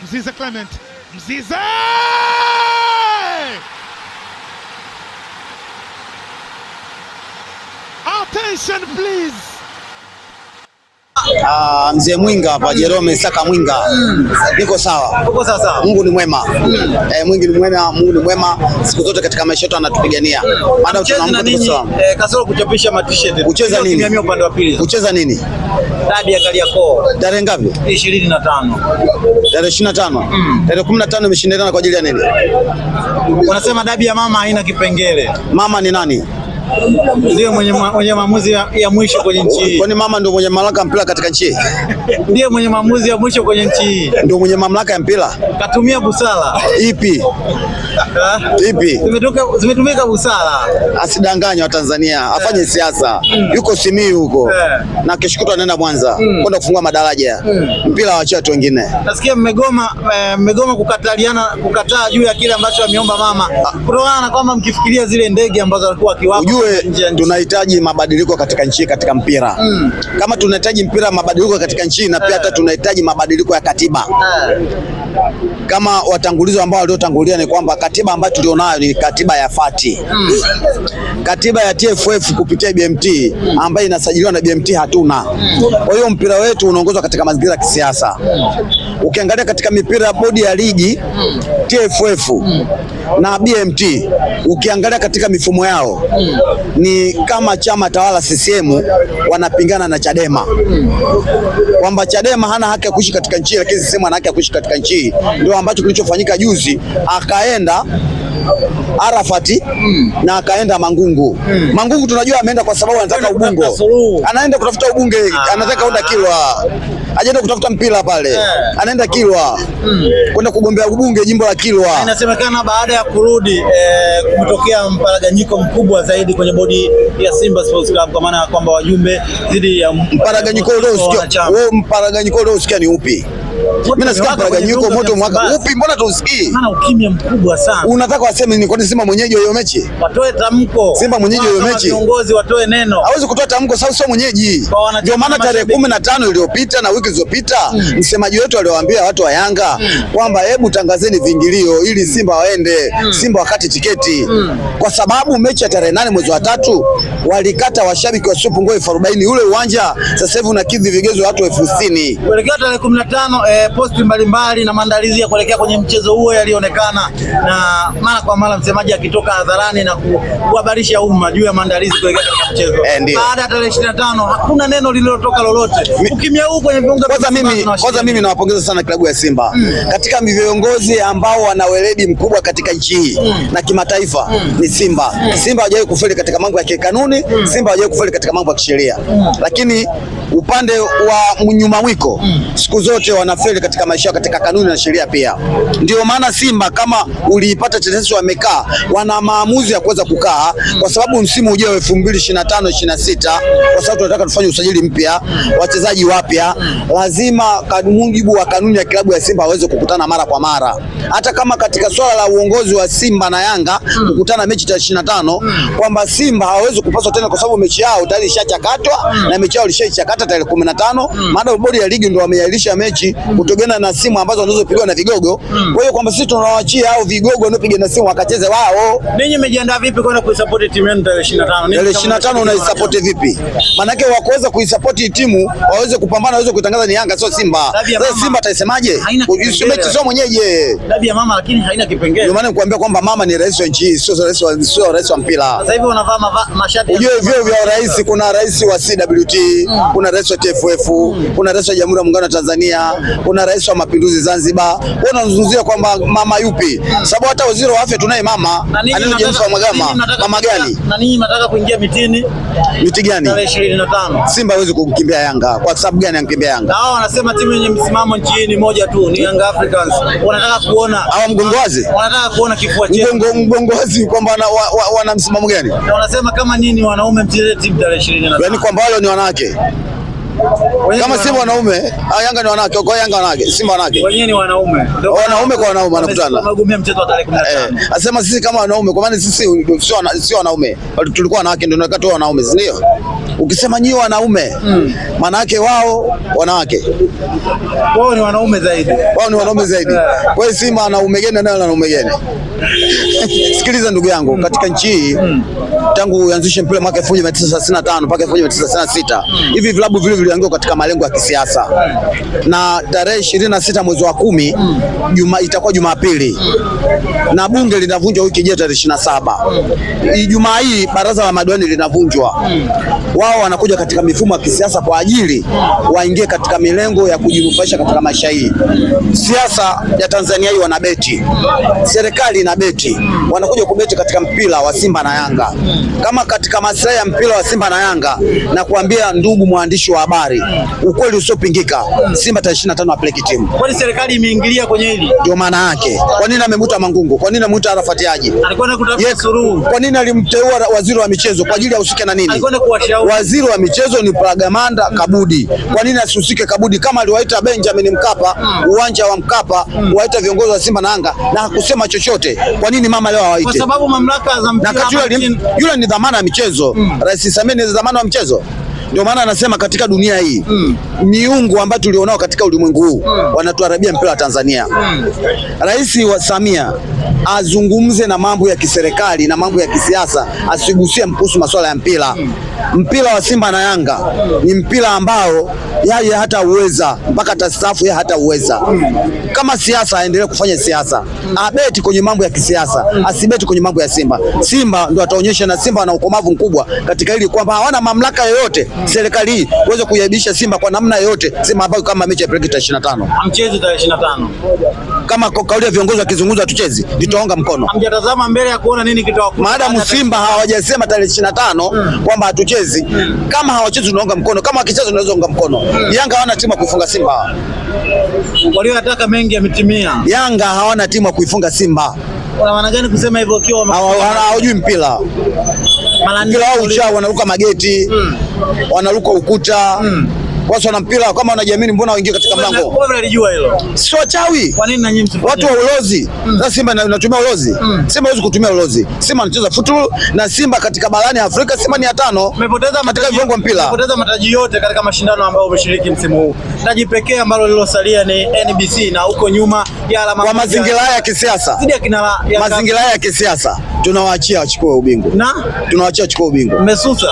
Mzize Clement. Mzize! Attention please. Mzee Mwinga hapa, Jerome Saka Mwinga. Niko sawa. Uko sawa. Mungu ni mwema. Mungu ni mwema siku zote katika maisha yetu anatupigania. Maana tunaamka tuko sawa. Kasoro kuchapisha t-shirt. Kucheza nini? Mimi upande wa pili. Kucheza nini? Dabi ya Kariakoo. Tarehe ngapi? 25. Tarehe 25. Tarehe 15 imeshindana kwa ajili ya nini? Wanasema dabi ya mama haina kipengele. Mama ni nani? Ndio mwenye maamuzi ya mwisho kwenye nchi hii. Kwani mama ndio mwenye mamlaka mpira katika nchi hii? Ndiye mwenye maamuzi ya mwisho kwenye nchi hii. Ndio mwenye mamlaka ya mpira? Katumia busara. Ipi? Ipi? Zimetumika busara. Asidanganye wa Tanzania, afanye siasa. Yuko Simiyu huko. Na kesho kutwa anaenda Mwanza kwenda kufungua madaraja. Mpira waachie watu wengine. Nasikia mmegoma kukataa juu ya kile ambacho ameomba mama. Kutokana na kwamba mkifikiria zile ndege ambazo walikuwa wakiwapa. Tunahitaji mabadiliko katika nchi, katika mpira. Kama tunahitaji mpira mabadiliko katika nchi, na pia hata tunahitaji mabadiliko ya katiba. Kama watangulizi ambao waliotangulia ni kwamba katiba ambayo tulionayo ni katiba ya Fati. Katiba ya TFF kupitia BMT ambayo inasajiliwa na BMT hatuna. Kwa hiyo mpira wetu unaongozwa katika mazingira ya kisiasa. Ukiangalia katika mipira bodi ya ligi TFF na BMT, ukiangalia katika mifumo yao ni kama chama tawala CCM wanapingana na Chadema. Kwamba Chadema hana haki ya kuishi katika nchi, lakini CCM ana haki ya kuishi katika nchi. Ndio ambacho kilichofanyika juzi, akaenda Arafati na akaenda Mangungu. Mangungu tunajua ameenda kwa sababu anataka Ubungo. Anaenda kutafuta ubunge, anataka kwenda Kilwa. Ajaenda kutafuta mpira pale. Anaenda Kilwa. Kwenda kugombea ubunge jimbo la Kilwa. Inasemekana baada ya kurudi kumetokea mparaganyiko mkubwa zaidi kwenye bodi ya Simba Sports Club, kwa maana kwamba wajumbe dhidi ya mparaganyiko usikia. Wewe mparaganyiko usikia ni upi? Mimi nasikia mparaganyiko moto mwaka upi, mbona tuusikii? Maana ukimya mkubwa sana. Unataka waseme ni kwani Simba mwenyeji wa hiyo mechi? Watoe tamko. Simba mwenyeji wa hiyo mechi. Viongozi watoe neno. Hawezi kutoa tamko sababu sio mwenyeji. Ndio maana tarehe 15 iliyopita na wiki zilizopita msemaji wetu aliwaambia watu wa Yanga kwamba hebu tangazeni viingilio ili Simba waende, Simba wakati tiketi. Kwa sababu mechi ya tarehe 8 mwezi wa 3 walikata washabiki wasiopungua 40. Ule uwanja sasa hivi unakidhi vigezo watu 60,000. Kuelekea tarehe 15 posti mbalimbali na maandalizi ya kuelekea kwenye mchezo huo yalionekana, na mara kwa mara msemaji akitoka hadharani na kuhabarisha umma juu ya maandalizi kuelekea katika mchezo. Baada ya tarehe 25 hakuna neno lililotoka lolote. Ukimya huu kwenye viunga. Kwanza mimi nawapongeza sana klabu ya Simba. Katika viongozi ambao wana weledi mkubwa katika nchi hii na kimataifa ni Simba. Simba hajawahi kufeli katika mambo ya kikanuni, Simba hajawahi kufeli katika mambo ya kisheria. Lakini upande wa nyuma mwiko siku zote wanafeli katika maisha katika kanuni na sheria pia. Ndio maana Simba kama uliipata tetesi wamekaa, wana maamuzi ya kuweza kukaa kwa sababu msimu ujao 2025-26 kwa sababu tunataka tufanye usajili mpya, wachezaji wapya, lazima mujibu wa kanuni ya klabu ya Simba waweze kukutana mara kwa mara. Hata kama katika swala la uongozi wa Simba na Yanga kukutana mechi ya 25 kwamba Simba hawezi kupaswa tena kwa sababu mechi yao tayari ishachakatwa na mechi yao ilishachakata tarehe 15, maana bodi ya ligi ndio wameiahirisha mechi kutokana na simu ambazo wanazopigwa na vigogo. Kwa hiyo kwamba sisi tunawaachia hao vigogo wanaopiga na simu wakacheze wao. Ninyi mmejiandaa vipi kwenda kuisupport timu yenu tarehe 25? Tarehe 25 unaisupport vipi? Maana yake wakuweza kuisupport timu waweze kupambana, waweze kutangaza ni Yanga sio Simba. Sasa Simba atasemaje? Mechi sio mwenyeji. Dabi ya mama lakini haina kipengele. Ndio maana nikuambia kwamba mama ni rais wa nchi hii, sio rais wa mpira. Sasa hivi wanavaa mashati. Unajua hivyo vya rais, kuna rais wa CWT, kuna rais wa TFF, kuna rais wa Jamhuri ya Muungano wa Tanzania, kuna rais wa Mapinduzi Zanzibar. Wewe unazungumzia kwamba mama yupi? Sababu hata waziri wa afya tunaye mama. Anini James Mwagama. Mama gani? Na ninyi mnataka kuingia mitini? Miti gani? Tarehe 25. Simba hawezi kukimbia Yanga. Kwa sababu gani ankimbia Yanga? Hao wanasema timu yenye msimamo nchini moja tu ni Young Africans. Wanataka kuona hao mgongowazi? Wanataka kuona kifua chetu. Mgongowazi kwamba wana msimamo gani? Na wanasema kama nini wanaume mcheze timu tarehe 25. Yaani kwamba wale ni wanawake. Kama Simba wanaume, Yanga ni wanawake, kwa Yanga wanawake, Simba wanawake. Wenyewe ni wanaume. Wanaume kwa wanaume wanakutana. Wamegomea mchezo wa tarehe 15. Asema sisi kama wanaume, kwa maana sisi sio wanaume. Tulikuwa wanawake ndio tunataka tu wanaume, si ndio? Ukisema nyinyi wanaume, maana yake wao wanawake. Wao ni wanaume zaidi. Wao ni wanaume zaidi. Kwa hiyo Simba wanaume gani na wanaume gani? Sikiliza ndugu yangu, katika nchi hii tangu uanzishe mpira mwaka 1935 mpaka 1936 hivi vilabu vile vilianguka katika malengo ya kisiasa. Na tarehe 26 mwezi wa 10 itakuwa Jumapili. Na bunge linavunjwa wiki ijayo tarehe 27. Ijumaa hii baraza la madiwani linavunjwa. Wao wanakuja katika mifumo ya kisiasa kwa ajili waingie katika milengo ya kujinufaisha katika maisha hii. Siasa ya Tanzania hii wanabeti. Serikali inabeti. Wanakuja kubeti katika mpira wa Simba na Yanga. Kama katika maslahi ya mpira wa Simba na Yanga, na kuambia ndugu mwandishi wa habari, ukweli usiopingika, Simba tarehe 25 apeleke timu. Kwani serikali imeingilia kwenye hili? Ndio maana yake. Kwa nini amemuta Mangungu? Kwa nini amemuta Arafat Haji? Alikuwa anakutafuta suluhu. Kwa nini alimteua waziri wa michezo? Kwa ajili ya usike na nini? Alikuwa kuwashauri. Waziri wa michezo ni Pragamanda Kabudi. Kwa nini asihusike Kabudi? Kama aliwaita Benjamin Mkapa, uwanja wa Mkapa, waita viongozi wa Simba na Yanga na hakusema chochote. Kwa nini mama leo hawaite? Kwa sababu mamlaka za mpira yule ni dhamana ya michezo. Rais Samia ni dhamana ya michezo. Ndio maana anasema katika dunia hii miungu ambayo tulionao katika ulimwengu huu wanatuharibia mpira wa Tanzania. Rais wa Samia azungumze na mambo ya kiserikali na mambo ya kisiasa, asigusie kuhusu masuala ya mpira. Mpira wa Simba na Yanga ni mpira ambao yeye hata uweza mpaka tastaafu yeye hata uweza. Kama siasa aendelee kufanya siasa, abeti kwenye mambo ya kisiasa, asibeti kwenye mambo ya Simba. Simba ndio ataonyesha, na Simba wana ukomavu mkubwa katika hili kwamba hawana mamlaka yoyote serikali hii uweze kuyaibisha Simba kwa namna yoyote. Simba ambayo kama mechi ya tarehe 25. Amcheze tarehe 25. Kama kauli ya viongozi wakizungumza tucheze, nitaunga mkono. Hamjatazama mbele ya kuona nini kitawakuta. Maadamu Simba hawajasema tarehe 25 kwamba hatuchezi, kama hawachezi tunaunga mkono, kama wakicheza tunaweza unga mkono. Yanga hawana timu ya kuifunga Simba. Waliotaka mengi yametimia. Yanga hawana timu ya kuifunga Simba. Una maana gani kusema hivyo ukiwa hawajui mpira? Mpira wao uchao, wanaruka mageti, wanaruka ukuta. Kwa sababu mpira kama unajiamini, mbona waingie katika mlango? Wewe unalijua hilo. Sio wachawi. Kwa nini na nyinyi msifanye? Watu wa ulozi. Sasa Simba inatumia ulozi. Simba hawezi kutumia ulozi. Simba anacheza football, na Simba katika barani Afrika Simba ni ya 5. Umepoteza katika viwango mpira. Umepoteza mataji yote katika mashindano ambayo umeshiriki msimu huu. Taji pekee ambalo lilosalia ni NBC, na huko nyuma ya alama kwa mazingira ya kisiasa. Mazingira ya kisiasa tunawaachia wachukue ubingwa. Na tunawaachia wachukue ubingwa. Mmesusa.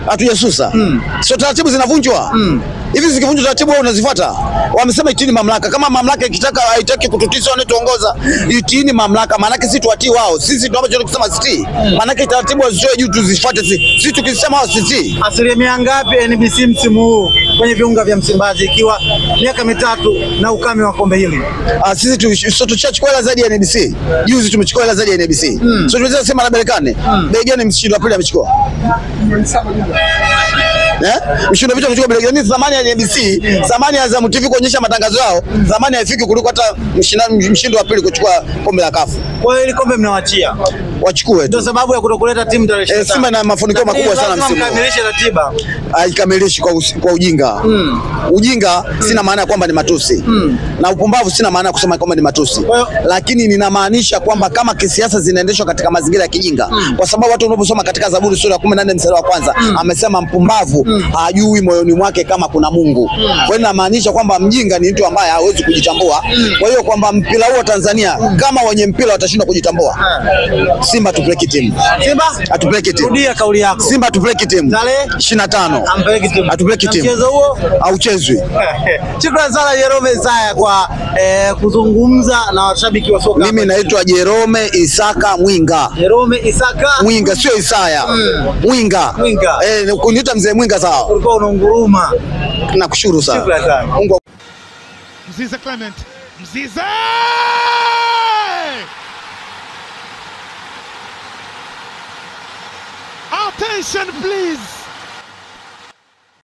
Hatujasusa. Sio taratibu zinavunjwa. Hivi zikivunjwa taratibu wao unazifuata. Wamesema itini mamlaka. Kama mamlaka ikitaka haitaki kututisa wanatuongoza, itini mamlaka. Maana yake sisi tuatii wao. Sisi ndio ambacho tunasema sisi. Maana yake taratibu wazitoe juu tuzifuate sisi. Sisi tukisema wao sisi. Asilimia ngapi NBC msimu huu kwenye viunga vya Msimbazi, ikiwa miaka 3 na ukame wa kombe hili? Sisi tuchachukua hela zaidi ya NBC. Juzi tumechukua hela zaidi ya NBC. So tunaweza sema na Berkane. Bei gani mshindo wa pili amechukua? Mshindo vitu amechukua bei gani? Thamani ya NBC, thamani ya Azam TV kuonyesha matangazo yao, thamani haifiki kuliko hata mshindo wa pili kuchukua kombe la CAF. Kwa hiyo ile kombe mnawaachia wachukue tu. Ndio sababu ya kutokuleta timu tarehe 25. Simba na mafanikio makubwa sana msimu. Mkamilishe ratiba. Haikamilishi kwa ujinga. Ujinga sina maana kwamba ni matusi. Na upumbavu sina maana kusema kwamba ni matusi. Lakini ninamaanisha kwamba kama kisiasa zinaendeshwa katika mazingira ya kijinga. Kwa sababu watu wanaposoma katika Zaburi sura ya 14 mstari wa 1 amesema mpumbavu hajui moyoni mwake kama kuna Mungu. Kwa hiyo inamaanisha kwamba mjinga ni mtu ambaye hawezi kujitambua. Kwa hiyo kwamba mpira huo Tanzania kama wenye mpira watashindwa kujitambua. Simba tupeleke timu. Simba atupeleke timu. Rudia kauli yako. Simba atupeleke timu. Tarehe 25. Ampeleke timu. Atupeleke timu. Mchezo huo hauchezwi. Shukrani sana Jerome Isaya kwa kuzungumza na washabiki wa soka. Mimi naitwa Jerome Isaka Mwinga. Jerome Isaka Mwinga, sio Isaya. Mwinga. Kuniita mzee Mwinga sawa. Ulikuwa unaunguruma. Nakushukuru sana. Shukrani sana. Mungu. Mzize Clement. Mzize! Attention please.